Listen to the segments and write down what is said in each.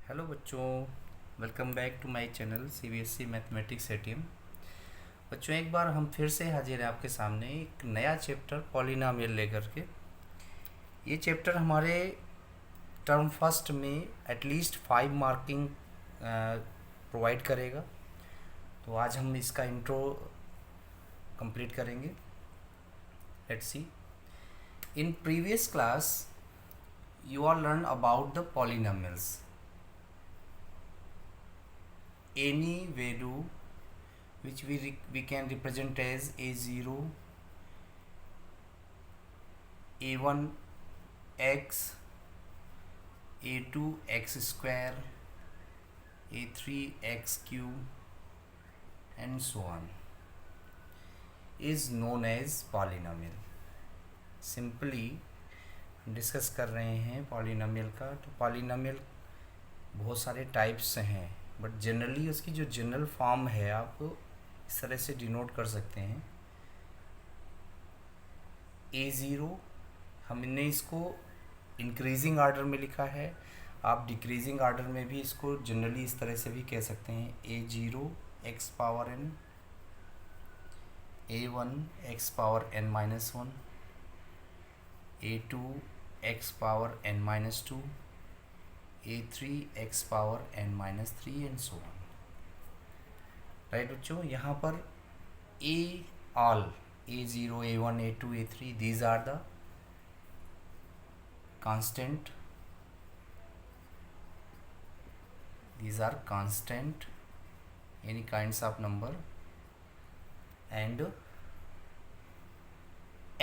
Hello बच्चों, welcome back to my channel CBSE mathematics ATM. बच्चों, एक बार हम फिर से हाजिर हैं आपके सामने एक नया चैप्टर पॉलिनोमियल लेकर के। ये चैप्टर हमारे टर्म फर्स्ट में एटलीस्ट 5 मार्किंग प्रोवाइड करेगा। तो आज हम इसका इंट्रो कंप्लीट करेंगे। Let's see. In previous class you all learn about the polynomials. Any value which we can represent as a0, a1 x, a2 x square, a3 x cube and so on is known as polynomial. Simply discuss कर रहे हैं polynomial का। तो polynomial बहुत सारे types हैं, but generally उसकी जो जनरल फॉर्म है आप इस तरह से डिनोट कर सकते हैं। a0 हमने इसको इंक्रीजिंग ऑर्डर में लिखा है, आप डिक्रीजिंग ऑर्डर में भी इसको जनरली इस तरह से भी कह सकते हैं। a0 x power n, a1 x power n-1, a2 x power n-2, a3 x power n-3 and so on. Right बच्चों, यहाँ पर a all a0, a1, a2, a3 these are the constant, these are constant any kinds of number, and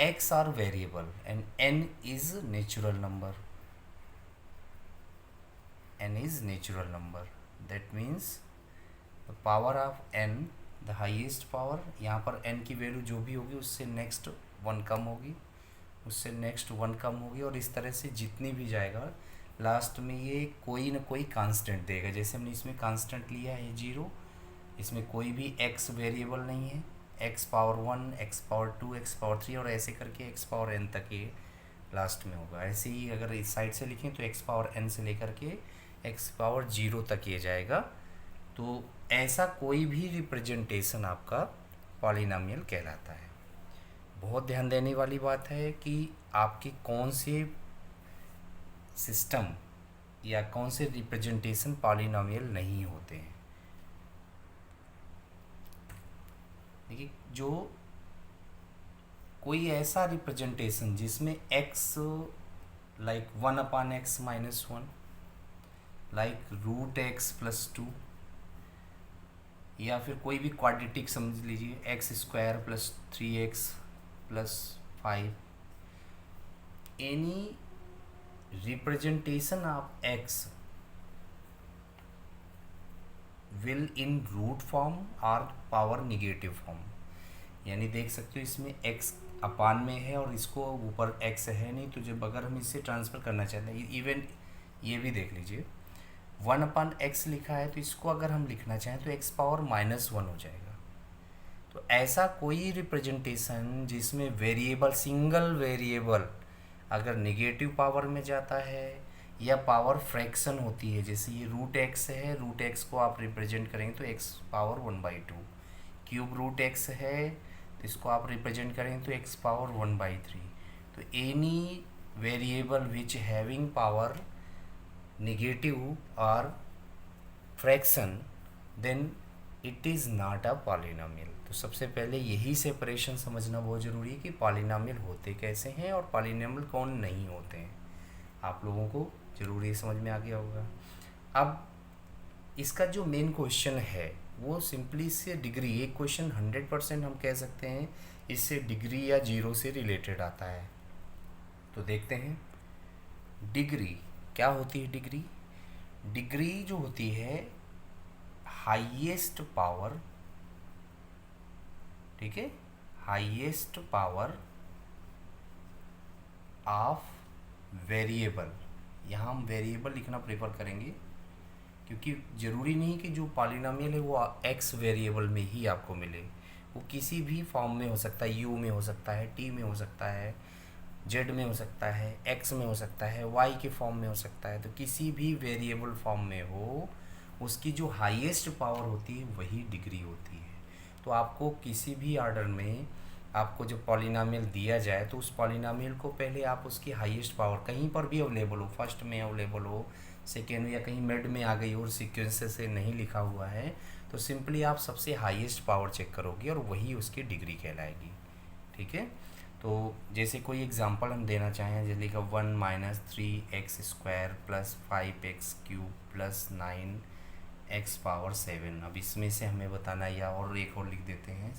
x are variable and n is natural number. N is natural number. That means the power of n, the highest power, यहाँ पर n की value जो भी होगी उससे next one कम होगी, उससे next one कम होगी, और इस तरह से जितनी भी जाएगा लास्ट में ये कोई ना कोई कांस्टेंट देगा। जैसे हमने इसमें कांस्टेंट लिया है 0, इसमें कोई भी x वेरिएबल नहीं है, x power 1, x power 2, x power 3 और ऐसे करके x पावर n तक ये लास्ट में होगा। ऐसे ही अगर इस साइड से लिखें तो x पावर n से लेकर के x पावर 0 तक ये जाएगा। तो ऐसा कोई भी रिप्रेजेंटेशन आपका पॉलिनोमियल कहलाता है। बहुत ध्यान देने वाली बात है कि आपके कौन से सिस्टम या कौन से रिप्रेजेंटेशन पॉलिनोमियल नहीं होते हैं। देखिए, जो कोई ऐसा रिप्रेजेंटेशन जिसमें x like 1/x-1, like √x+2, या फिर कोई भी क्वाड्रेटिक समझ लीजिए x² + 3x + 5, any representation of x will in root form और पावर निगेटिव फॉर्म। यानी देख सकते हो इसमें x अपान में है और इसको ऊपर x है नहीं, तो जब अगर हम इसे ट्रांसफ़र करना चाहते हैं, इवन ये भी देख लीजिए 1/x लिखा है, तो इसको अगर हम लिखना चाहें तो x पावर -1 हो जाएगा। तो ऐसा कोई रिप्रेजेंटेशन जिसमें वेरिएबल, सिंगल वेरिएबल अगर निगेटिव पावर में जाता है या पावर फ्रैक्शन होती है, जैसे ये √x है, √x को आप रिप्रेजेंट करेंगे तो x पावर 1/2, क्यूब √x है तो इसको आप रिप्रेजेंट करेंगे तो x पावर 1/3। तो any variable which having power negative और fraction then it is not a polynomial. तो सबसे पहले यही सेपरेशन समझना बहुत ज़रूरी है कि पॉलिनोमियल होते कैसे हैं और पॉलिनोमियल कौन नहीं होते हैं। आप लोगों को ज़रूर ये समझ में आ गया होगा। अब इसका जो मेन क्वेश्चन है वो सिंपली से डिग्री, एक क्वेश्चन 100% हम कह सकते हैं इससे डिग्री या 0 से रिलेटेड आता है। तो देखते हैं डिग्री क्या होती है। डिग्री जो होती है हाईएस्ट पावर, ठीक है, हाईएस्ट पावर ऑफ वेरिएबल। यहाँ हम वेरिएबल लिखना प्रेफर करेंगे क्योंकि ज़रूरी नहीं कि जो पॉलिनोमियल है वो x वेरिएबल में ही आपको मिले, वो किसी भी फॉर्म में हो सकता है, u में हो सकता है, t में हो सकता है, जेड में हो सकता है, एक्स में हो सकता है, वाई के फॉर्म में हो सकता है। तो किसी भी वेरिएबल फॉर्म में हो, उसकी जो हाईएस्ट पावर होती है वही डिग्री होती है। तो आपको किसी भी ऑर्डर में आपको जो पॉलिनॉमियल दिया जाए तो उस पॉलिनॉमियल को पहले आप उसकी हाईएस्ट पावर कहीं पर भी अवेलेबल हो, फर्स्ट में अवेलेबल हो, सेकेंड या कहीं मिड में आ गई हो और सीक्वेंस से नहीं लिखा हुआ है, तो सिंपली आप सबसे हाईएस्ट पावर चेक करोगे और वही उसकी डिग्री कहलाएगी। ठीक है। तो जैसे कोई एग्जांपल हम देना चाहें, जैसे लिखा 1 minus 3x² plus 5x³ plus 9x⁻7। अब इसमें से हमें बताना, या और एक और लिख देते हैं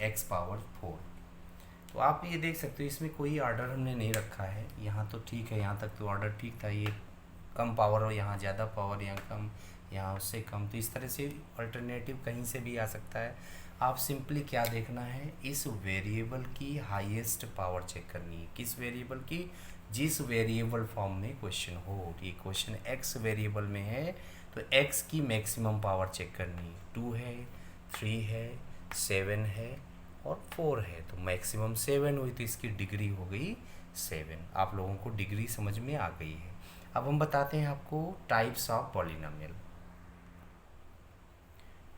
x⁻4। तो आप ये देख सकते हो इसमें कोई ऑर्डर हमने नहीं रखा है। यहाँ तो ठीक है, यहाँ तक तो ऑर्डर ठीक था। ये कम पावर हो, यहाँ ज़्यादा पावर, यहाँ कम, यहाँ उससे कम, तो इस तरह से अल्टरनेटिव कहीं से भी आ सकता है। आप सिंपली क्या देखना है, इस वेरिएबल की हाईएस्ट पावर चेक करनी है। किस वेरिएबल की? जिस वेरिएबल फॉर्म में क्वेश्चन हो। ये क्वेश्चन एक्स वेरिएबल में है तो एक्स की मैक्सिमम पावर चेक करनी है। 2 है, 3 है, 7 है और 4 है। तो मैक्सिमम 7 हुई तो इसकी डिग्री हो गई 7। आप लोगों को डिग्री समझ में आ गई है। अब हम बताते हैं आपको टाइप्स ऑफ पॉलिनोमियल।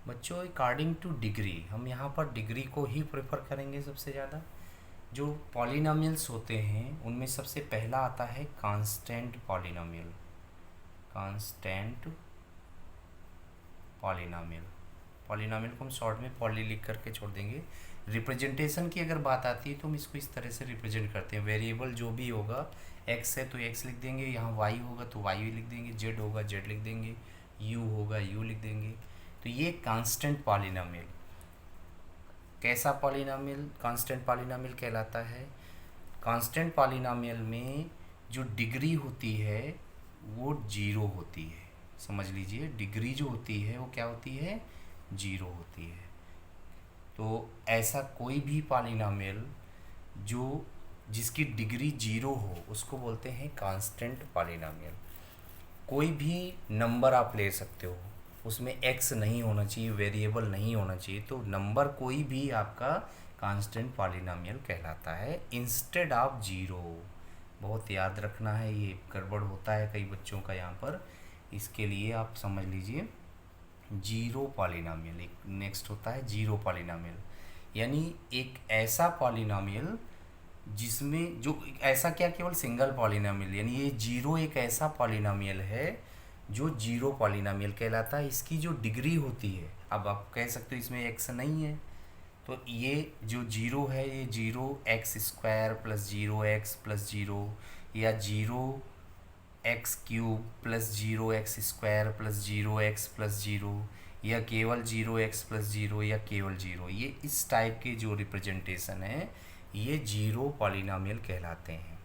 बच्चों अकॉर्डिंग टू डिग्री, हम यहाँ पर डिग्री को ही प्रेफर करेंगे सबसे ज़्यादा। जो पॉलिनोमियल्स होते हैं उनमें सबसे पहला आता है constant polynomial. Constant polynomial, polynomial को हम शॉर्ट में पॉली लिख करके छोड़ देंगे। रिप्रेजेंटेशन की अगर बात आती है तो हम इसको इस तरह से रिप्रेजेंट करते हैं। वेरिएबल जो भी होगा, एक्स है तो एक्स लिख देंगे, यहाँ वाई होगा तो वाई लिख देंगे, जेड होगा जेड लिख देंगे, यू होगा यू लिख देंगे। तो ये कांस्टेंट पॉलिनोमियल। कैसा पॉलिनोमियल कांस्टेंट पॉलिनोमियल कहलाता है? कांस्टेंट पॉलिनोमियल में जो डिग्री होती है वो 0 होती है। समझ लीजिए, डिग्री जो होती है वो क्या होती है? 0 होती है। तो ऐसा कोई भी पॉलिनोमियल जो जिसकी डिग्री 0 हो उसको बोलते हैं कांस्टेंट पॉलिनोमियल। कोई भी नंबर आप ले सकते हो, उसमें एक्स नहीं होना चाहिए, वेरिएबल नहीं होना चाहिए, तो नंबर कोई भी आपका कांस्टेंट पॉलिनोमियल कहलाता है इंस्टेड ऑफ 0। बहुत याद रखना है, ये गड़बड़ होता है कई बच्चों का यहाँ पर। इसके लिए आप समझ लीजिए 0 पॉलिनोमियल। एक नेक्स्ट होता है 0 पॉलिनोमियल, यानी एक ऐसा पॉलिनोमियल जिसमें जो ऐसा क्या, केवल सिंगल पॉलिनोमियल, यानी ये 0 एक ऐसा पॉलिनोमियल है जो 0 पॉलिनोमियल कहलाता है। इसकी जो डिग्री होती है, अब आप कह सकते हो इसमें एक्स नहीं है, तो ये जो 0 है ये 0x² प्लस 0x+0 या 0x³ plus 0x² plus 0x+0 या केवल 0x+0 या केवल 0, ये इस टाइप के जो रिप्रेजेंटेशन है ये 0 पॉलिनोमियल कहलाते हैं।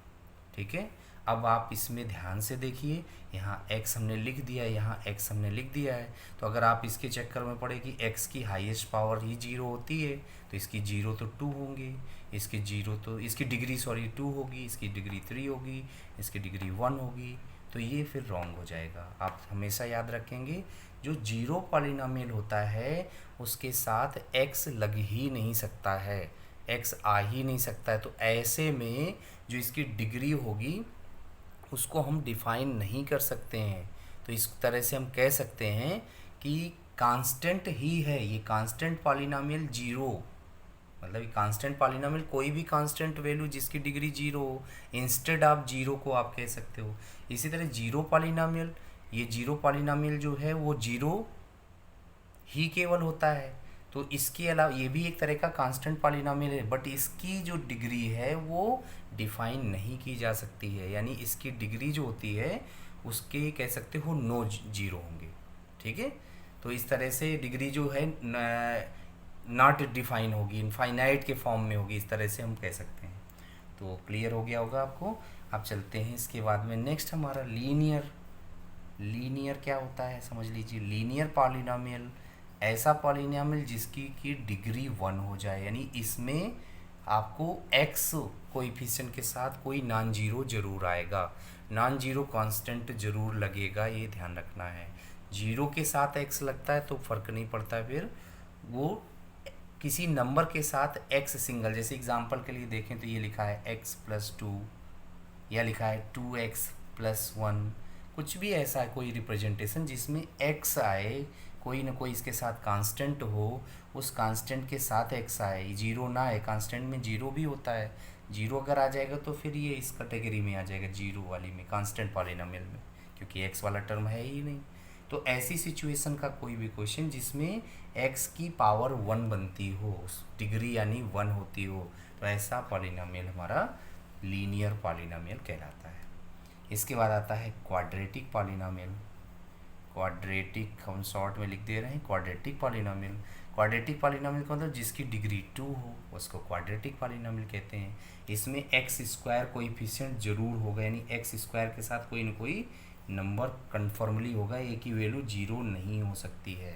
ठीक है। अब आप इसमें ध्यान से देखिए, यहाँ x हमने लिख दिया है, यहाँ x हमने लिख दिया है। तो अगर आप इसके चक्कर में पड़े कि x की हाईएस्ट पावर ही 0 होती है तो इसकी 0 तो 2 होंगे, इसकी 0 तो इसकी डिग्री 2 होगी, इसकी डिग्री 3 होगी, इसकी डिग्री 1 होगी, तो ये फिर रॉन्ग हो जाएगा। आप हमेशा याद रखेंगे जो 0 पॉलिनोमियल होता है उसके साथ x लग ही नहीं सकता है, x आ ही नहीं सकता है। तो ऐसे में जो इसकी डिग्री होगी उसको हम डिफाइन नहीं कर सकते हैं। तो इस तरह से हम कह सकते हैं कि कांस्टेंट ही है ये कांस्टेंट पॉलिनोमियल 0, मतलब कांस्टेंट पॉलिनोमियल कोई भी कांस्टेंट वैल्यू जिसकी डिग्री 0 हो, इंस्टेड ऑफ 0 को आप कह सकते हो। इसी तरह 0 पॉलिनोमियल, ये 0 पॉलिनोमियल जो है वो 0 ही केवल होता है। तो इसके अलावा ये भी एक तरह का कांस्टेंट पॉलिनोमियल है, बट इसकी जो डिग्री है वो डिफाइन नहीं की जा सकती है, यानी इसकी डिग्री जो होती है उसके कह सकते हो नो 0 होंगे। ठीक है। तो इस तरह से डिग्री जो है नॉट डिफाइन होगी, इनफाइनाइट के फॉर्म में होगी, इस तरह से हम कह सकते हैं। तो क्लियर हो गया होगा आपको। अब चलते हैं इसके बाद में नेक्स्ट हमारा लीनियर। लीनियर क्या होता है समझ लीजिए। लीनियर पॉलिनोमियल ऐसा पॉलिनोमियल जिसकी की डिग्री 1 हो जाए, यानी इसमें आपको x कोएफिशिएंट के साथ कोई नॉन जीरो जरूर आएगा, नॉन जीरो कांस्टेंट जरूर लगेगा, ये ध्यान रखना है। 0 के साथ x लगता है तो फर्क नहीं पड़ता, फिर वो किसी नंबर के साथ x सिंगल, जैसे एग्जांपल के लिए देखें तो ये लिखा है x+2 या लिखा है 2x+1, कुछ भी ऐसा कोई रिप्रेजेंटेशन जिसमें x आए, कोई ना कोई इसके साथ कांस्टेंट हो, उस कांस्टेंट के साथ x आए, जीरो ना आए, कांस्टेंट में जीरो भी होता है, जीरो अगर आ जाएगा तो फिर ये इस कैटेगरी में आ जाएगा, जीरो वाली में, कांस्टेंट पॉलिनोमियल में, क्योंकि x वाला टर्म है ही नहीं। तो ऐसी सिचुएशन का कोई भी क्वेश्चन जिसमें x की पावर 1 बनती हो, डिग्री यानी 1 होती हो, तो ऐसा पॉलिनोमियल हमारा लीनियर पॉलिनोमियल कहलाता है। इसके बाद आता है क्वाड्रेटिक पॉलिनोमियल। क्वाड्रेटिक हम शॉर्ट में लिख दे रहे हैं क्वाड्रेटिक पॉलिनोमियल। क्वाड्रेटिक पॉलिनोमियल का मतलब जिसकी डिग्री 2 हो उसको क्वाड्रेटिक पॉलिनोमियल कहते हैं। इसमें एक्स स्क्वायर कोएफिशिएंट जरूर होगा, यानी एक्स स्क्वायर के साथ कोई ना कोई नंबर कन्फर्मली होगा, एक ही वैल्यू जीरो नहीं हो सकती है,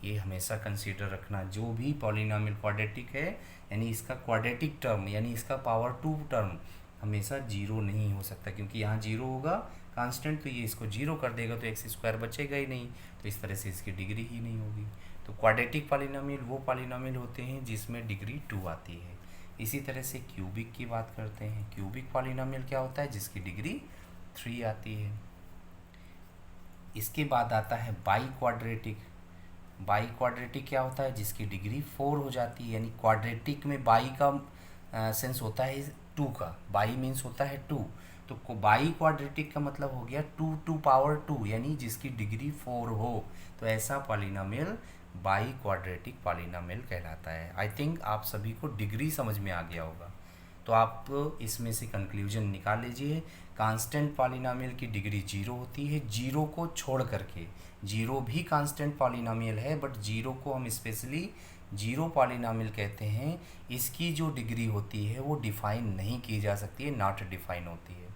ये हमेशा कंसीडर रखना। जो भी पॉलिनोमियल क्वाड्रेटिक है यानी इसका क्वाड्रेटिक टर्म यानी इसका पावर 2 टर्म हमेशा जीरो नहीं हो सकता, क्योंकि यहाँ जीरो होगा कांस्टेंट, तो ये इसको जीरो कर देगा तो एक्स स्क्वायर बचेगा ही नहीं, तो इस तरह से इसकी डिग्री ही नहीं होगी। तो क्वाड्रेटिक पॉलिनोमियल वो पॉलिनोमियल होते हैं जिसमें डिग्री 2 आती है। इसी तरह से क्यूबिक की बात करते हैं। क्यूबिक पॉलिनोमियल क्या होता है? जिसकी डिग्री 3 आती है। इसके बाद आता है बाई क्वाड्रेटिक। बाई क्वाड्रेटिक क्या होता है? जिसकी डिग्री 4 हो जाती है, यानी क्वाड्रेटिक में बाई का सेंस होता है 2 का, बाई मीन्स होता है 2, तो बाई क्वाड्रेटिक का मतलब हो गया 2 टू पावर 2, यानी जिसकी डिग्री 4 हो, तो ऐसा पॉलिनोमियल बाई क्वाड्रेटिक पॉलिनोमियल कहलाता है। आई थिंक आप सभी को डिग्री समझ में आ गया होगा, तो आप इसमें से कंक्लूजन निकाल लीजिए। कांस्टेंट पॉलिनोमियल की डिग्री 0 होती है, जीरो को छोड़ करके। जीरो भी कांस्टेंट पॉलिनोमियल है, बट जीरो को हम स्पेशली जीरो पॉलिनोमियल कहते हैं। इसकी जो डिग्री होती है वो डिफाइन नहीं की जा सकती है, नॉट डिफाइन होती है।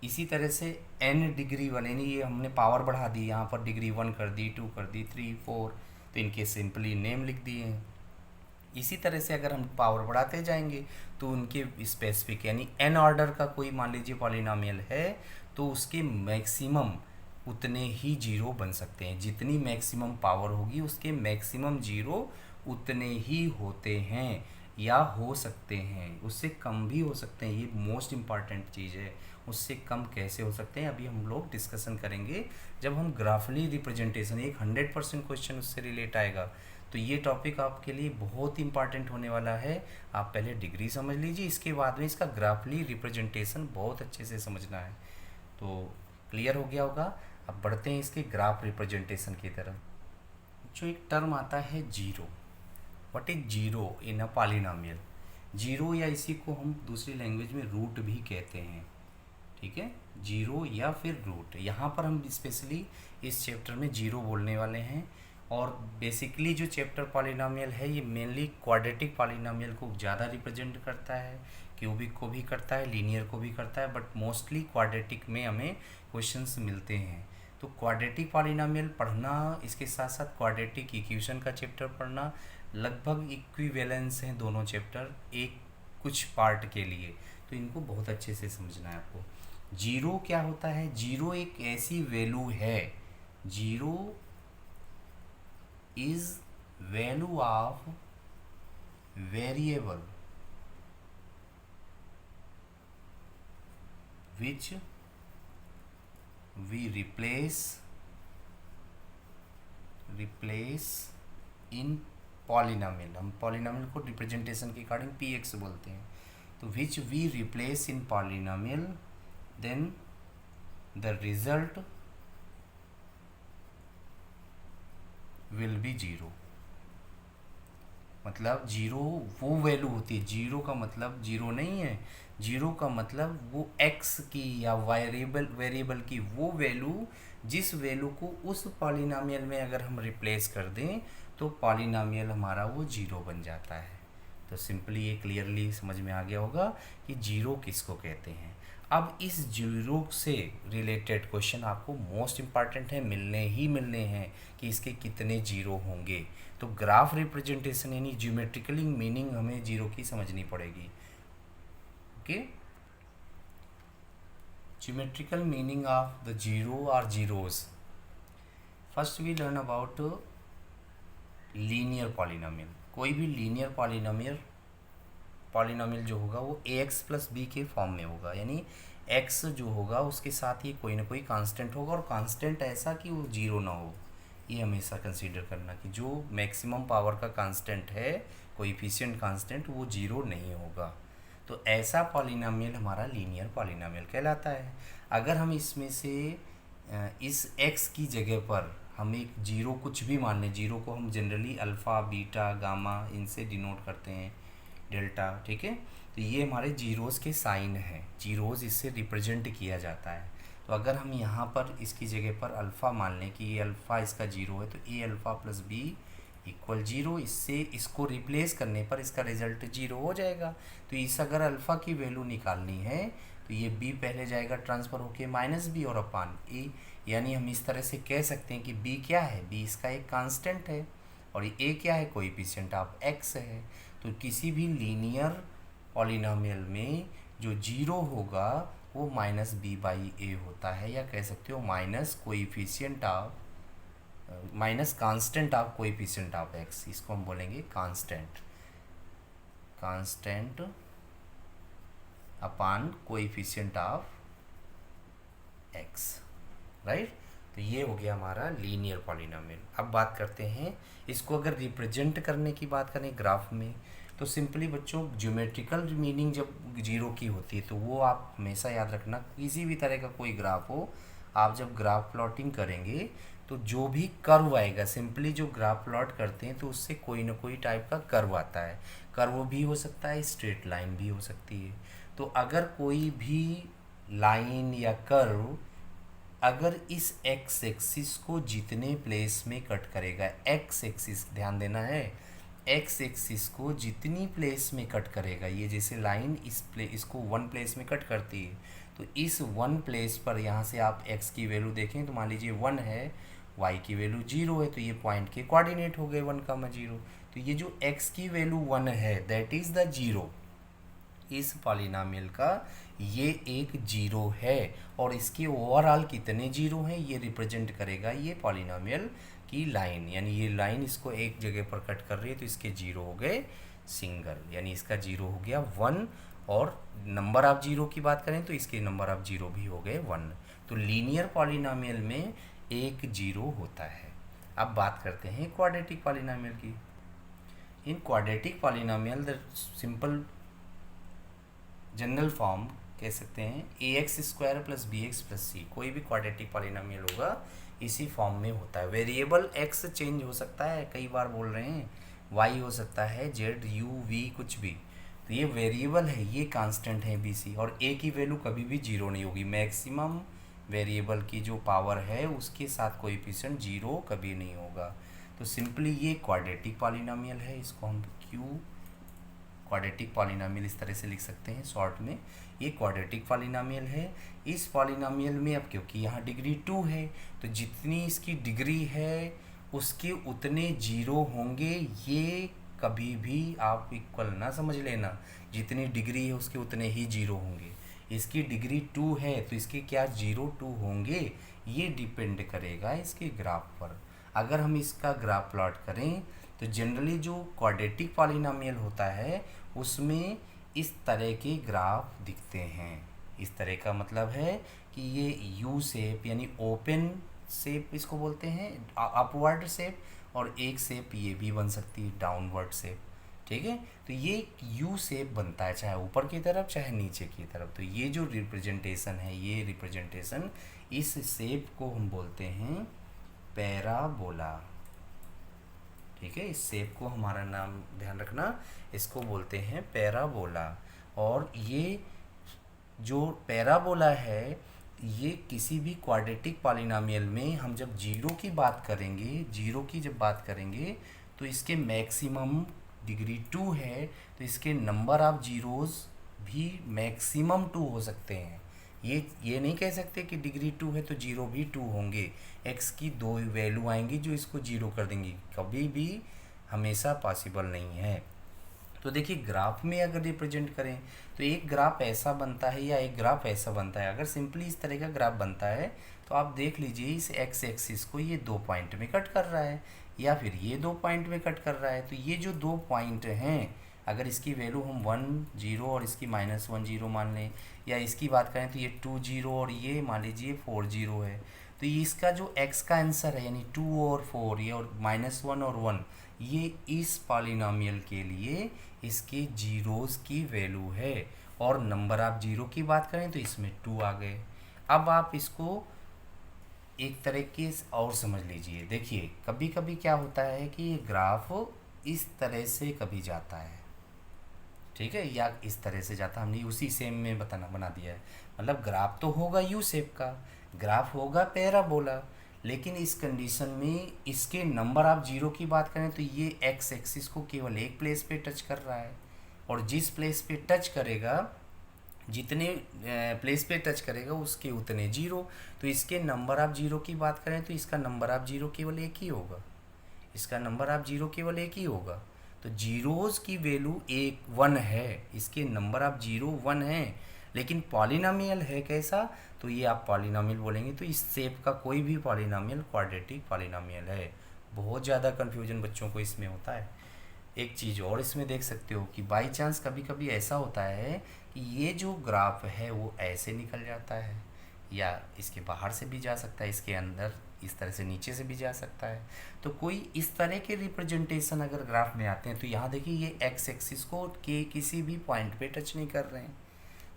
इसी तरह से n डिग्री वाले, यानी ये हमने पावर बढ़ा दी, यहाँ पर डिग्री 1 कर दी, 2 कर दी, 3, 4, तो इनके सिंपली नेम लिख दिए हैं। इसी तरह से अगर हम पावर बढ़ाते जाएंगे तो उनके स्पेसिफिक, यानी n ऑर्डर का कोई मान लीजिए पॉलिनोमियल है, तो उसके मैक्सिमम उतने ही जीरो बन सकते हैं। जितनी मैक्सिमम पावर होगी उसके मैक्सिमम जीरो उतने ही होते हैं या हो सकते हैं, उससे कम भी हो सकते हैं। ये मोस्ट इम्पॉर्टेंट चीज़ है, उससे कम कैसे हो सकते हैं अभी हम लोग डिस्कशन करेंगे जब हम ग्राफली रिप्रेजेंटेशन, एक 100% क्वेश्चन उससे रिलेट आएगा। तो ये टॉपिक आपके लिए बहुत इंपॉर्टेंट होने वाला है। आप पहले डिग्री समझ लीजिए, इसके बाद में इसका ग्राफली रिप्रेजेंटेशन बहुत अच्छे से समझना है। तो क्लियर हो गया होगा। अब बढ़ते हैं इसके ग्राफ रिप्रेजेंटेशन की तरफ। जो एक टर्म आता है zero, what is zero in a polynomial? Zero या इसी को हम दूसरी लैंग्वेज में रूट भी कहते हैं, ठीक है, जीरो या फिर रूट। यहाँ पर हम स्पेशली इस चैप्टर में जीरो बोलने वाले हैं। और बेसिकली जो चैप्टर पॉलिनोमियल है ये मेनली क्वाड्रेटिक पॉलिनोमियल को ज़्यादा रिप्रेजेंट करता है, क्यूबिक को भी करता है, लीनियर को भी करता है, बट मोस्टली क्वाड्रेटिक में हमें क्वेश्चंस मिलते हैं। तो क्वाड्रेटिक पॉलिनोमियल पढ़ना, इसके साथ साथ क्वाड्रेटिक इक्वेशन का चैप्टर पढ़ना, लगभग इक्विवेलेंस हैं दोनों चैप्टर एक कुछ पार्ट के लिए, तो इनको बहुत अच्छे से समझना है आपको। जीरो क्या होता है? जीरो एक ऐसी वैल्यू है, zero is value of variable which we replace in polynomial. हम पॉलिनोमियल को रिप्रेजेंटेशन के अकॉर्डिंग पी एक्स बोलते हैं। तो which we replace in polynomial, then the result will be zero. मतलब जीरो वो वैल्यू होती है, जीरो का मतलब जीरो नहीं है, जीरो का मतलब वो एक्स की या वेरिएबल की वो वैल्यू जिस वैल्यू को उस पॉलिनोमियल में अगर हम रिप्लेस कर दें तो पॉलिनोमियल हमारा वो जीरो बन जाता है। तो सिंपली ये क्लियरली समझ में आ गया होगा कि जीरो किसको कहते हैं। अब इस जीरो से रिलेटेड क्वेश्चन आपको मोस्ट इम्पॉर्टेंट है, मिलने हैं कि इसके कितने जीरो होंगे। तो ग्राफ रिप्रेजेंटेशन यानी ज्योमेट्रिकली मीनिंग हमें जीरो की समझनी पड़ेगी। Okay, geometrical meaning of the zero और zeros. First we learn about linear polynomial. कोई भी लीनियर पॉलिनोमियल जो होगा वो ए एक्स प्लस बी के फॉर्म में होगा, यानी एक्स जो होगा उसके साथ ये कोई ना कोई कांस्टेंट होगा, और कांस्टेंट ऐसा कि वो जीरो ना हो। ये हमेशा कंसीडर करना कि जो मैक्सिमम पावर का कांस्टेंट है, कोएफिशिएंट कांस्टेंट, वो जीरो नहीं होगा। तो ऐसा पॉलिनोमियल हमारा लीनियर पॉलिनोमियल कहलाता है। अगर हम इसमें से इस x की जगह पर हम एक जीरो कुछ भी मान लें, जीरो को हम जनरली अल्फ़ा, बीटा, गामा इनसे डिनोट करते हैं, डेल्टा, ठीक है। तो ये हमारे जीरोज़ के साइन हैं, जीरोज़ इससे रिप्रेजेंट किया जाता है। तो अगर हम यहाँ पर इसकी जगह पर अल्फ़ा मान लें कि ये अल्फ़ा इसका जीरो है, तो a alpha plus b equal zero, इससे इसको रिप्लेस करने पर इसका रिजल्ट जीरो हो जाएगा। तो इस अगर अल्फ़ा की वैल्यू निकालनी है तो ये b पहले जाएगा ट्रांसफ़र होके माइनस बी और अपान ए, यानी हम इस तरह से कह सकते हैं कि b क्या है, b इसका एक कांस्टेंट है, और ये a क्या है, कोएफिशिएंट ऑफ x है। तो किसी भी लीनियर पॉलिनोमियल में जो जीरो होगा वो माइनस बी बाई ए होता है, या कह सकते हो minus coefficient of minus constant of coefficient of x, इसको हम बोलेंगे constant upon coefficient of x, right. तो ये हो गया हमारा लीनियर पॉलिनोमियल। अब बात करते हैं इसको अगर रिप्रेजेंट करने की बात करें ग्राफ में, तो सिंपली बच्चों ज्योमेट्रिकल मीनिंग जब जीरो की होती है तो वो आप हमेशा याद रखना, किसी भी तरह का कोई ग्राफ हो, आप जब ग्राफ प्लॉटिंग करेंगे तो जो भी कर्व आएगा, सिंपली जो ग्राफ प्लॉट करते हैं तो उससे कोई ना कोई टाइप का कर्व आता है। कर्व भी हो सकता है, स्ट्रेट लाइन भी हो सकती है। तो अगर कोई भी लाइन या कर्व अगर इस एक्स एक्सिस को जितने प्लेस में कट करेगा, एक्स एक्सिस ध्यान देना है, एक्स एक्सिस को जितनी प्लेस में कट करेगा, ये जैसे लाइन इसको वन प्लेस में कट करती है, तो इस वन प्लेस पर यहाँ से आप x की वैल्यू देखें तो मान लीजिए 1 है, y की वैल्यू 0 है, तो ये पॉइंट के कोऑर्डिनेट हो गए 1, 0। तो ये जो x की वैल्यू 1 है दैट इज़ द जीरो, इस पॉलिनोमियल का ये एक जीरो है, और इसके ओवरऑल कितने जीरो हैं ये रिप्रेजेंट करेगा ये पॉलिनोमियल की लाइन, यानी ये लाइन इसको एक जगह पर कट कर रही है तो इसके जीरो हो गए सिंगल, यानी इसका जीरो हो गया 1, और नंबर ऑफ जीरो की बात करें तो इसके नंबर ऑफ जीरो भी हो गए 1। तो लीनियर पॉलिनोमियल में एक जीरो होता है। अब बात करते हैं क्वाड्रेटिक पॉलिनोमियल की। इन quadratic polynomial the simple general form कह सकते हैं a x square plus b x plus c, कोई भी क्वाड्रेटिक पॉलिनोमियल होगा इसी फॉर्म में होता है। वेरिएबल एक्स चेंज हो सकता है, कई बार बोल रहे हैं, वाई हो सकता है, जेड, यू, वी, कुछ भी, तो ये वेरिएबल है, ये कांस्टेंट है बी सी, और ए की वैल्यू कभी भी जीरो नहीं होगी। मैक्सिमम वेरिएबल की जो पावर है उसके साथ कोएफिशिएंट जीरो कभी नहीं होगा। तो सिंपली ये क्वाड्रेटिक पॉलिनोमियल है, इसको हम क्यू क्वाड्रेटिक पॉलिनोमियल इस तरह से लिख सकते हैं शॉर्ट में, ये क्वाड्रेटिक पॉलिनोमियल है। इस पॉलिनोमियल में अब क्योंकि यहाँ डिग्री 2 है तो जितनी इसकी डिग्री है उसके उतने जीरो होंगे, ये कभी भी आप इक्वल ना समझ लेना, जितनी डिग्री है उसके उतने ही जीरो होंगे। इसकी डिग्री 2 है तो इसके क्या जीरो 2 होंगे, ये डिपेंड करेगा इसके ग्राफ पर। अगर हम इसका ग्राफ प्लॉट करें तो जनरली जो क्वाड्रेटिक पॉलिनोमियल होता है उसमें इस तरह के ग्राफ दिखते हैं। इस तरह का मतलब है कि ये यू शेप यानी ओपन शेप इसको बोलते हैं, अपवर्ड शेप, और एक शेप ये भी बन सकती है डाउनवर्ड शेप, ठीक है। तो ये यू शेप बनता है चाहे ऊपर की तरफ चाहे नीचे की तरफ। तो ये जो रिप्रेजेंटेशन है, ये रिप्रेजेंटेशन, इस शेप को हम बोलते हैं पैराबोला, ठीक है। इस शेप को हमारा नाम ध्यान रखना, इसको बोलते हैं पैराबोला। और ये जो पैराबोला है ये किसी भी क्वाड्रेटिक पॉलिनोमियल में हम जब जीरो की बात करेंगे, जीरो की जब बात करेंगे तो इसके मैक्सिमम डिग्री 2 है तो इसके नंबर ऑफ जीरोज़ भी मैक्सिमम 2 हो सकते हैं। ये नहीं कह सकते कि डिग्री 2 है तो जीरो भी 2 होंगे, एक्स की 2 वैल्यू आएंगी जो इसको जीरो कर देंगी, कभी भी हमेशा पॉसिबल नहीं है। तो देखिए ग्राफ में अगर रिप्रेजेंट करें तो एक ग्राफ ऐसा बनता है या एक ग्राफ ऐसा बनता है। अगर सिंपली इस तरह का ग्राफ बनता है तो आप देख लीजिए इस एक्स एक्सिस को ये 2 पॉइंट में कट कर रहा है या फिर ये 2 पॉइंट में कट कर रहा है। तो ये जो 2 पॉइंट हैं, अगर इसकी वैल्यू हम 1 0 और इसकी -1 0 मान लें, या इसकी बात करें तो ये 2 0 और ये मान लीजिए 4 0 है, तो ये इसका जो x का आंसर है यानी 2 और 4 ये और -1 और 1, ये इस पॉलिनॉमियल के लिए इसके जीरोस की वैल्यू है। और नंबर ऑफ जीरो की बात करें तो इसमें 2 आ गए। अब आप इसको एक तरीके से और समझ लीजिए। देखिए कभी कभी क्या होता है कि ये ग्राफ इस तरह से कभी जाता है, ठीक है, या इस तरह से जाता, हमने उसी सेम में बना दिया है। मतलब ग्राफ तो होगा यू शेप का, ग्राफ होगा पैराबोला, लेकिन इस कंडीशन में इसके नंबर ऑफ जीरो की बात करें तो ये एक्स एक्सिस को केवल एक प्लेस पे टच कर रहा है, और जिस प्लेस पे टच करेगा, जितने प्लेस पे टच करेगा उसके उतने जीरो। तो इसके नंबर ऑफ जीरो की बात करें तो इसका नंबर ऑफ जीरो केवल एक ही होगा, इसका नंबर ऑफ जीरो केवल एक ही होगा। तो जीरोज़ की वैल्यू 1 है, इसके नंबर ऑफ जीरो 1 है, लेकिन पॉलिनॉमियल है कैसा, तो ये आप पॉलिनॉमियल बोलेंगे तो इस शेप का कोई भी पॉलिनॉमियल क्वाड्रेटिक पॉलिनॉमियल है। बहुत ज़्यादा कन्फ्यूजन बच्चों को इसमें होता है। एक चीज़ और इसमें देख सकते हो कि बाई चांस कभी कभी ऐसा होता है कि ये जो ग्राफ है वो ऐसे निकल जाता है, या इसके बाहर से भी जा सकता है, इसके अंदर इस तरह से नीचे से भी जा सकता है। तो कोई इस तरह के रिप्रेजेंटेशन अगर ग्राफ में आते हैं तो यहाँ देखिए ये एक्स एक्सिस को के किसी भी पॉइंट पे टच नहीं कर रहे हैं।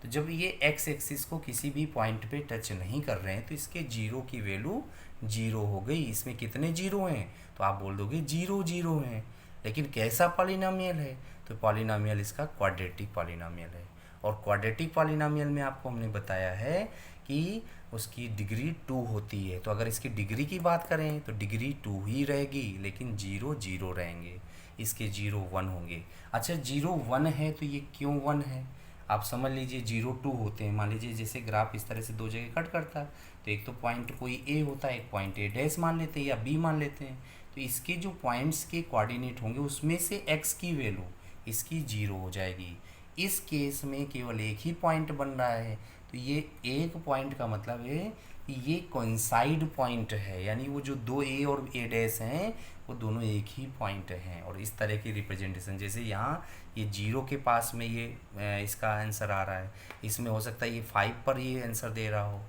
तो जब ये एक्स एक्सिस को किसी भी पॉइंट पे टच नहीं कर रहे हैं तो इसके जीरो की वैल्यू 0 हो गई। इसमें कितने जीरो हैं, तो आप बोल दोगे 0 0 हैं, लेकिन कैसा पॉलिनॉमियल है, तो पॉलिनॉमियल इसका क्वाड्रेटिक पॉलिनॉमियल है। और क्वाड्रेटिक पॉलिनॉमियल में आपको हमने बताया है कि उसकी डिग्री 2 होती है। तो अगर इसकी डिग्री की बात करें तो डिग्री 2 ही रहेगी, लेकिन 0 0 रहेंगे, इसके 0 1 होंगे। अच्छा 0 1 है तो ये क्यों 1 है, आप समझ लीजिए 0 2 होते हैं। मान लीजिए जैसे ग्राफ इस तरह से 2 जगह कट करता है, तो एक तो पॉइंट कोई ए होता है, एक पॉइंट ए डैश मान लेते हैं या बी मान लेते हैं। तो इसके जो पॉइंट्स के कोऑर्डिनेट होंगे उसमें से x की वैल्यू इसकी 0 हो जाएगी। इस केस में केवल एक ही पॉइंट बन रहा है, तो ये एक पॉइंट का मतलब है कि ये कोइंसाइड पॉइंट है, यानी वो जो 2 ए और ए डैश हैं वो दोनों एक ही पॉइंट हैं। और इस तरह की रिप्रेजेंटेशन, जैसे यहाँ ये 0 के पास में ये इसका आंसर आ रहा है, इसमें हो सकता है ये 5 पर ये आंसर दे रहा हो,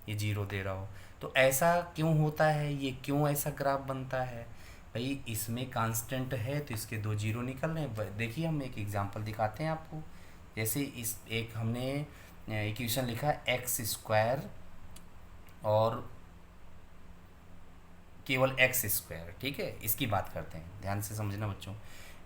ये 0 दे रहा हो। तो ऐसा क्यों होता है, ये क्यों ऐसा ग्राफ बनता है भाई, इसमें कांस्टेंट है तो इसके 2 0 निकल रहे हैं। देखिए हम एक एग्जांपल दिखाते हैं आपको। जैसे इस एक हमने इक्वेशन लिखा एक्स स्क्वायर और केवल एक्स स्क्वायर, ठीक है, इसकी बात करते हैं, ध्यान से समझना बच्चों।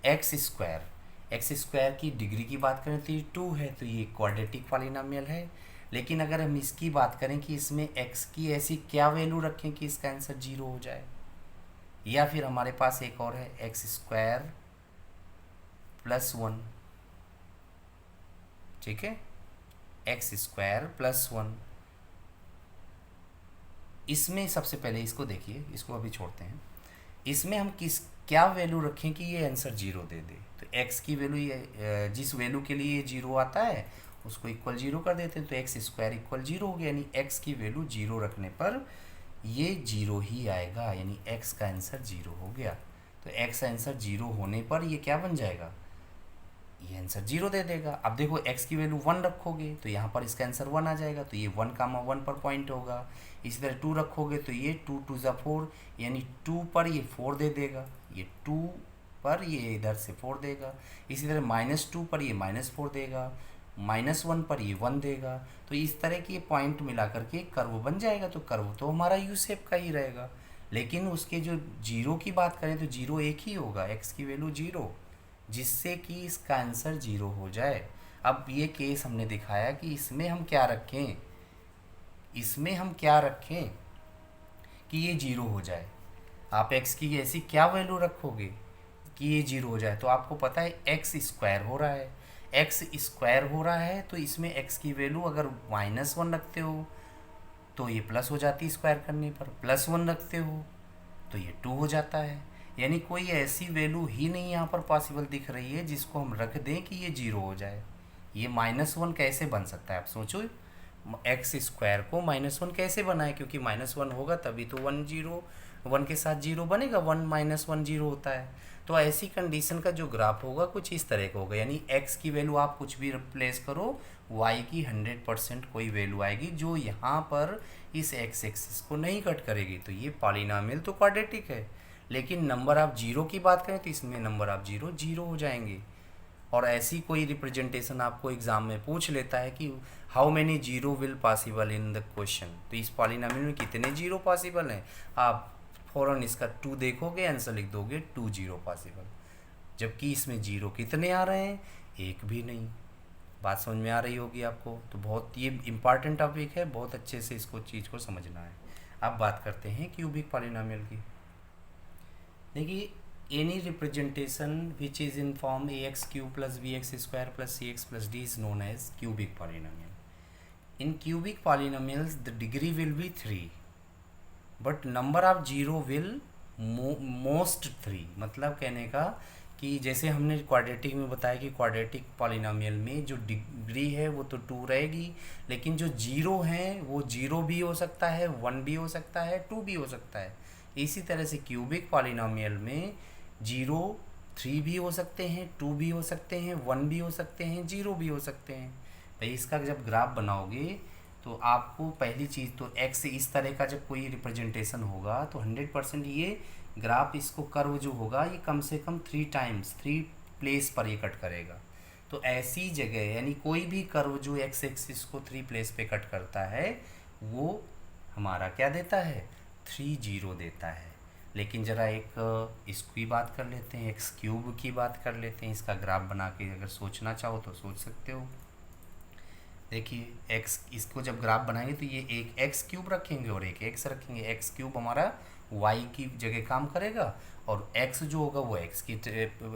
एक्स स्क्वायर की डिग्री की बात करें तो ये 2 है, तो ये क्वाड्रेटिक पॉलिनॉमियल है। लेकिन अगर हम इसकी बात करें कि इसमें x की ऐसी क्या वैल्यू रखें कि इसका आंसर 0 हो जाए, या फिर हमारे पास एक और है एक्स स्क्वायर प्लस 1, ठीक है, एक्स स्क्वायर प्लस 1। इसमें सबसे पहले इसको देखिए, इसको अभी छोड़ते हैं। इसमें हम क्या वैल्यू रखें कि ये आंसर 0 दे दे, तो x की वैल्यू जिस वैल्यू के लिए ये 0 आता है उसको इक्वल 0 कर देते हैं, तो एक्स स्क्वायर इक्वल 0 हो गया, यानी x की वैल्यू 0 रखने पर ये 0 ही आएगा, यानी x का आंसर 0 हो गया। तो x आंसर 0 होने पर ये क्या बन जाएगा, ये आंसर 0 दे देगा। अब देखो x की वैल्यू 1 रखोगे तो यहाँ पर इसका आंसर 1 आ जाएगा, तो ये 1, 1 पर पॉइंट होगा। इसी तरह 2 रखोगे तो ये 2 2 ज़ा 4, यानी 2 पर ये 4 दे देगा, ये 2 पर ये इधर से 4 देगा। इसी तरह -2 पर ये -4 देगा, -1 पर ये 1 देगा। तो इस तरह की पॉइंट मिला करके कर्व बन जाएगा। तो कर्व तो हमारा यू शेप का ही रहेगा, लेकिन उसके जो 0 की बात करें तो 0 एक ही होगा, x की वैल्यू 0, जिससे कि इसका आंसर 0 हो जाए। अब ये केस हमने दिखाया कि इसमें हम क्या रखें, इसमें हम क्या रखें कि ये 0 हो जाए। आप x की ऐसी क्या वैल्यू रखोगे कि ये 0 हो जाए, तो आपको पता है एक्स स्क्वायर हो रहा है, एक्स स्क्वायर हो रहा है, तो इसमें x की वैल्यू अगर -1 रखते हो तो ये प्लस हो जाती है, स्क्वायर करने पर +1 रखते हो तो ये 2 हो जाता है। यानी कोई ऐसी वैल्यू ही नहीं यहाँ पर पॉसिबल दिख रही है जिसको हम रख दें कि ये 0 हो जाए। ये -1 कैसे बन सकता है, आप सोचो, एक्स स्क्वायर को -1 कैसे बनाए, क्योंकि -1 होगा तभी तो 1 के साथ 0 बनेगा, 1 -1 0 होता है। तो ऐसी कंडीशन का जो ग्राफ होगा कुछ इस तरह का होगा, यानी एक्स की वैल्यू आप कुछ भी रिप्लेस करो, वाई की 100% कोई वैल्यू आएगी जो यहाँ पर इस एक्स एक्सिस को नहीं कट करेगी। तो ये पॉलिनॉमियल तो क्वाड्रेटिक है, लेकिन नंबर आप जीरो की बात करें तो इसमें नंबर आप जीरो जीरो हो जाएंगे। और ऐसी कोई रिप्रेजेंटेशन आपको एग्जाम में पूछ लेता है कि how many zero will possible in the question, तो इस पॉलिनॉमियल में कितने जीरो पॉसिबल हैं, आप फ़ौरन इसका 2 देखोगे, आंसर लिख दोगे 2 जीरो पॉसिबल। जबकि इसमें जीरो कितने आ रहे हैं, एक भी नहीं। बात समझ में आ रही होगी आपको। तो बहुत ये इम्पॉर्टेंट टॉपिक है, बहुत अच्छे से इसको चीज़ को समझना है। अब बात करते हैं क्यूबिक पॉलिनॉमियल की। देखिए, any representation which is in form ax cube plus bx square plus cx plus d is known as cubic polynomial. In cubic polynomials the degree will be 3 but number of zero will most 3। मतलब कहने का कि जैसे हमने quadratic में बताया कि quadratic polynomial में जो डिग्री है वो तो 2 रहेगी, लेकिन जो जीरो हैं वो 0 भी हो सकता है, 1 भी हो सकता है, 2 भी हो सकता है। इसी तरह से क्यूबिक पॉलिनॉमियल में 0 3 भी हो सकते हैं, 2 भी हो सकते हैं, 1 भी हो सकते हैं, 0 भी हो सकते हैं। भाई इसका जब ग्राफ बनाओगे तो आपको पहली चीज़ तो एक्स इस तरह का जब कोई रिप्रेजेंटेशन होगा तो 100% ये ग्राफ, इसको कर्व जो होगा ये कम से कम 3 टाइम्स 3 प्लेस पर ये कट करेगा। तो ऐसी जगह यानी कोई भी कर्व जो एक्स एक्सिस को 3 प्लेस पे कट करता है वो हमारा क्या देता है, 3 जीरो देता है। लेकिन ज़रा एक इसकी बात कर लेते हैं, एक्स क्यूब की बात कर लेते हैं। इसका ग्राफ बना के अगर सोचना चाहो तो सोच सकते हो। देखिए एक्स, इसको जब ग्राफ बनाएंगे तो ये एक एक्स क्यूब रखेंगे और एक एक्स रखेंगे। एक्स क्यूब हमारा वाई की जगह काम करेगा और एक्स जो होगा वो एक्स की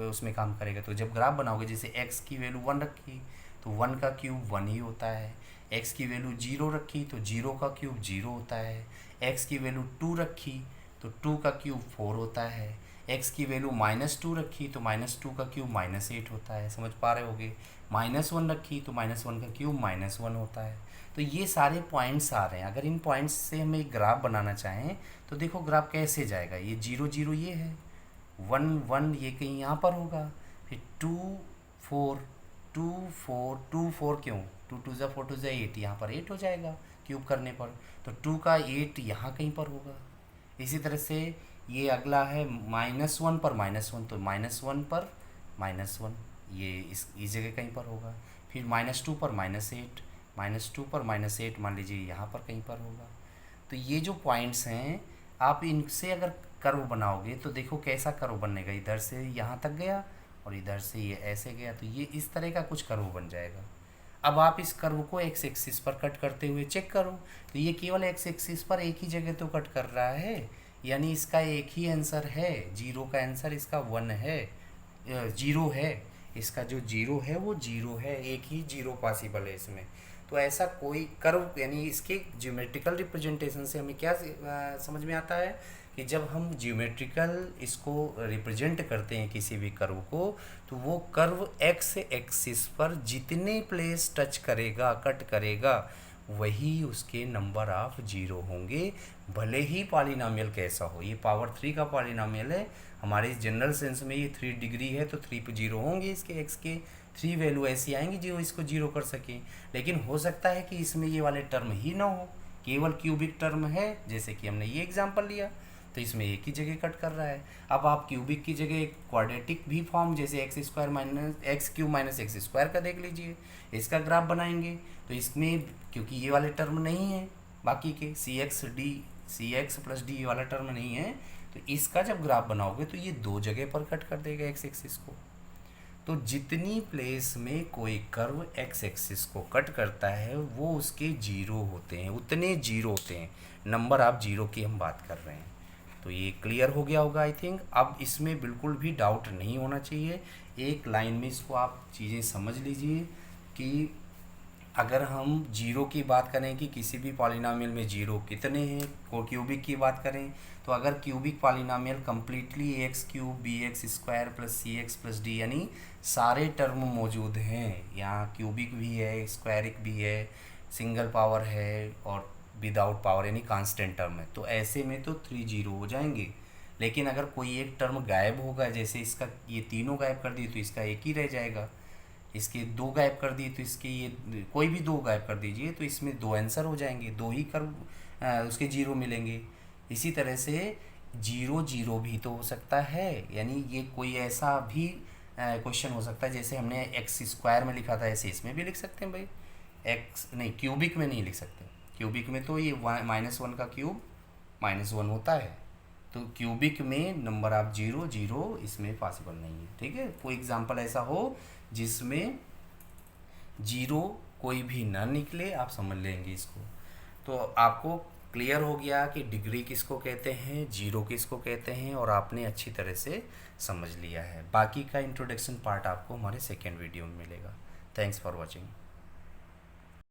उसमें काम करेगा। तो जब ग्राफ बनाओगे, जैसे एक्स की वैल्यू 1 रखी तो 1 का क्यूब 1 ही होता है। एक्स की वैल्यू 0 रखी तो 0 का क्यूब 0 होता है। एक्स की वैल्यू 2 रखी तो 2 का क्यूब 4 होता है। एक्स की वैल्यू -2 रखी तो -2 का क्यूब -8 होता है। समझ पा रहे होगे। -1 रखी तो -1 का क्यूब -1 होता है। तो ये सारे पॉइंट्स आ रहे हैं। अगर इन पॉइंट्स से हम एक ग्राफ बनाना चाहें तो देखो ग्राफ कैसे जाएगा। ये 0 0 ये है, 1 1 ये कहीं यहाँ पर होगा, फिर 2 4 2 4 2 4 क्यों, 2 2 ज़ा 4 2 ज़ा 8, यहाँ पर 8 हो जाएगा क्यूब करने पर। तो 2 का 8 यहाँ कहीं पर होगा। इसी तरह से ये अगला है -1 पर -1, तो -1 पर -1 ये इस जगह कहीं पर होगा। फिर -2 पर -8, -2 पर -8 मान लीजिए यहाँ पर कहीं पर होगा। तो ये जो पॉइंट्स हैं आप इनसे अगर कर्व बनाओगे तो देखो कैसा कर्व बनेगा। इधर से यहाँ तक गया और इधर से ये ऐसे गया, तो ये इस तरह का कुछ कर्व बन जाएगा। अब आप इस कर्व को एक्स एक्सिस पर कट करते हुए चेक करो तो ये केवल एक्स एक्सिस पर एक ही जगह तो कट कर रहा है, यानी इसका एक ही आंसर है। जीरो का आंसर इसका 1 है, 0 है। इसका जो 0 है वो 0 है, एक ही 0 पॉसिबल है इसमें। तो ऐसा कोई कर्व, यानी इसके ज्योमेट्रिकल रिप्रेजेंटेशन से हमें क्या समझ में आता है कि जब हम ज्योमेट्रिकल इसको रिप्रेजेंट करते हैं किसी भी कर्व को, तो वो कर्व एक्स एक्सिस पर जितने प्लेस टच करेगा, कट करेगा, वही उसके नंबर ऑफ जीरो होंगे, भले ही पॉलिनॉमियल कैसा हो। ये पावर 3 का पॉलिनॉमियल है। हमारे जनरल सेंस में ये 3 डिग्री है तो 3 पे जीरो होंगे इसके एक्स के। 3 वैल्यू ऐसी आएंगी जो इसको जीरो कर सकें। लेकिन हो सकता है कि इसमें ये वाले टर्म ही ना हो, केवल क्यूबिक टर्म है, जैसे कि हमने ये एग्जांपल लिया तो इसमें एक ही जगह कट कर रहा है। अब आप क्यूबिक की जगह क्वाड्रेटिक भी फॉर्म, जैसे x square minus x cube minus x square का देख लीजिए, इसका ग्राफ बनाएंगे तो इसमें क्योंकि ये वाले टर्म नहीं है, बाकी के सी एक्स प्लस डी वाला टर्म नहीं है, तो इसका जब ग्राफ बनाओगे तो ये 2 जगह पर कट कर देगा एक्स एक्सिस को। तो जितनी प्लेस में कोई कर्व एक्स एक्सिस को कट करता है वो उसके जीरो होते हैं, उतने जीरो होते हैं। नंबर ऑफ जीरो की हम बात कर रहे हैं। तो ये क्लियर हो गया होगा आई थिंक। अब इसमें बिल्कुल भी डाउट नहीं होना चाहिए। एक लाइन में इसको आप चीज़ें समझ लीजिए कि अगर हम जीरो की बात करें कि किसी भी पॉलिनॉमियल में जीरो कितने हैं, को क्यूबिक की बात करें तो अगर cubic polynomial completely x cube b x square plus c x plus d, यानी सारे टर्म मौजूद हैं, यहाँ क्यूबिक भी है, स्क्वायरिक भी है, सिंगल पावर है और विदाउट पावर यानी कांस्टेंट टर्म है, तो ऐसे में तो 3 जीरो हो जाएंगे। लेकिन अगर कोई एक टर्म गायब होगा, जैसे इसका ये तीनों गायब कर दिए तो इसका एक ही रह जाएगा, इसके दो गायब कर दिए तो इसके ये कोई भी दो गायब कर दीजिए तो इसमें दो आंसर हो जाएंगे, दो ही कर उसके जीरो मिलेंगे। इसी तरह से जीरो जीरो भी तो हो सकता है, यानी ये कोई ऐसा भी क्वेश्चन हो सकता है जैसे हमने एक्स स्क्वायर में लिखा था ऐसे इसमें भी लिख सकते हैं भाई। एक्स नहीं, क्यूबिक में नहीं लिख सकते, क्यूबिक में तो ये -1 का क्यूब -1 होता है, तो क्यूबिक में नंबर आप जीरो जीरो इसमें पॉसिबल नहीं है। ठीक है, कोई एग्जांपल ऐसा हो जिसमें जीरो कोई भी ना निकले, आप समझ लेंगे इसको। तो आपको क्लियर हो गया कि डिग्री किसको कहते हैं, जीरो किसको कहते हैं, और आपने अच्छी तरह से समझ लिया है। बाकी का इंट्रोडक्शन पार्ट आपको हमारे सेकेंड वीडियो में मिलेगा। Thanks for watching.